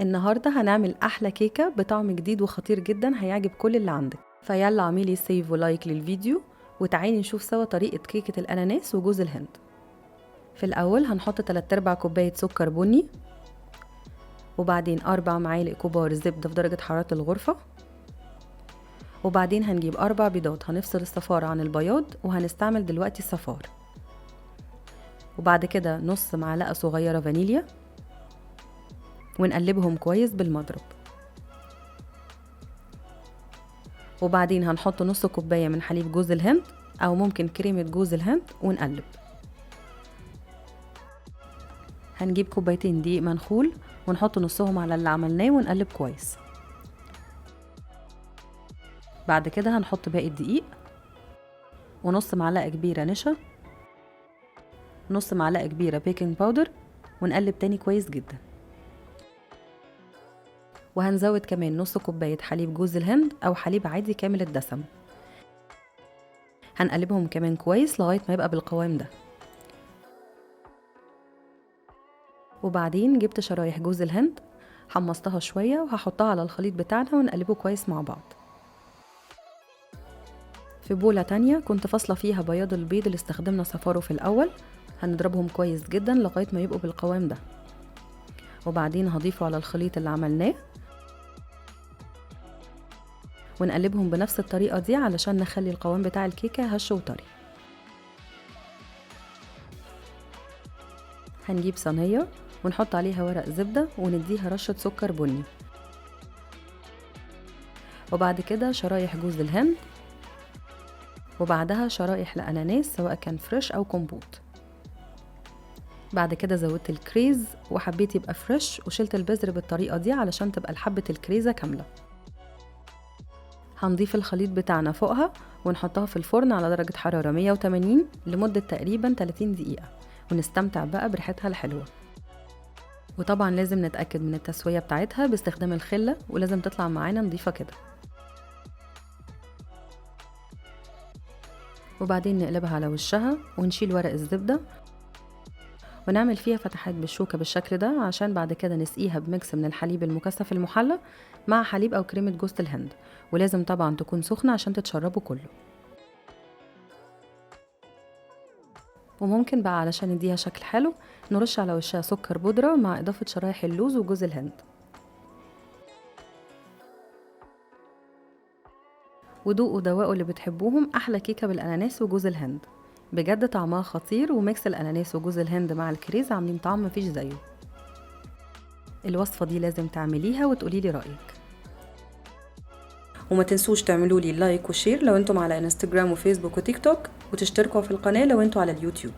النهاردة هنعمل أحلى كيكة بطعم جديد وخطير جدا هيعجب كل اللي عندك. فيلا اعملي سيف ولايك للفيديو وتعالي نشوف سوا طريقة كيكة الأناناس وجوز الهند. في الأول هنحط 3/4 كوباية سكر بني، وبعدين 4 معالق كبار زبدة في درجة حرارة الغرفة، وبعدين هنجيب 4 بيضات هنفصل الصفار عن البياض وهنستعمل دلوقتي الصفار، وبعد كده نص معلقة صغيرة فانيليا ونقلبهم كويس بالمضرب، وبعدين هنحط نص كوباية من حليب جوز الهند أو ممكن كريمة جوز الهند ونقلب. هنجيب كوبايتين دقيق منخول ونحط نصهم على اللي عملناه ونقلب كويس. بعد كده هنحط باقي الدقيق ونص معلقة كبيرة نشا، نص معلقة كبيرة بيكنج باودر، ونقلب تاني كويس جدا. وهنزود كمان نص كوباية حليب جوز الهند أو حليب عادي كامل الدسم. هنقلبهم كمان كويس لغاية ما يبقى بالقوام ده. وبعدين جبت شرايح جوز الهند حمصتها شوية وهحطها على الخليط بتاعنا ونقلبه كويس مع بعض. في بولة تانية كنت فاصلة فيها بياض البيض اللي استخدمنا صفاره في الأول، هنضربهم كويس جدا لغاية ما يبقوا بالقوام ده، وبعدين هضيفه على الخليط اللي عملناه ونقلبهم بنفس الطريقة دي علشان نخلي القوام بتاع الكيكة هش وطري. هنجيب صينية ونحط عليها ورق زبدة ونديها رشة سكر بني، وبعد كده شرايح جوز الهند، وبعدها شرايح الأناناس سواء كان فريش أو كومبوت. بعد كده زودت الكريز وحبيت يبقى فريش وشلت البذر بالطريقة دي علشان تبقى الحبة الكريزة كاملة. هنضيف الخليط بتاعنا فوقها ونحطها في الفرن على درجة حرارة 180 لمدة تقريبا 30 دقيقة ونستمتع بقى بريحتها الحلوة. وطبعا لازم نتأكد من التسوية بتاعتها باستخدام الخلة، ولازم تطلع معانا نضيفة كده. وبعدين نقلبها على وشها ونشيل ورق الزبدة ونعمل فيها فتحات بالشوكة بالشكل ده عشان بعد كده نسقيها بميكس من الحليب المكثف المحلى مع حليب أو كريمة جوز الهند، ولازم طبعا تكون سخنة عشان تتشربه كله. وممكن بقى علشان نديها شكل حلو نرش على وشها سكر بودرة مع إضافة شرايح اللوز وجوز الهند. ودوقوا دواقوا اللي بتحبوهم أحلى كيكة بالأناناس وجوز الهند، بجد طعمها خطير، وميكس الأناناس وجوز الهند مع الكريز عاملين طعم مفيش زيه. الوصفة دي لازم تعمليها وتقوليلي رأيك. وما تنسوش تعملولي لايك وشير لو انتم على انستجرام وفيسبوك وتيك توك، وتشتركوا في القناة لو انتم على اليوتيوب.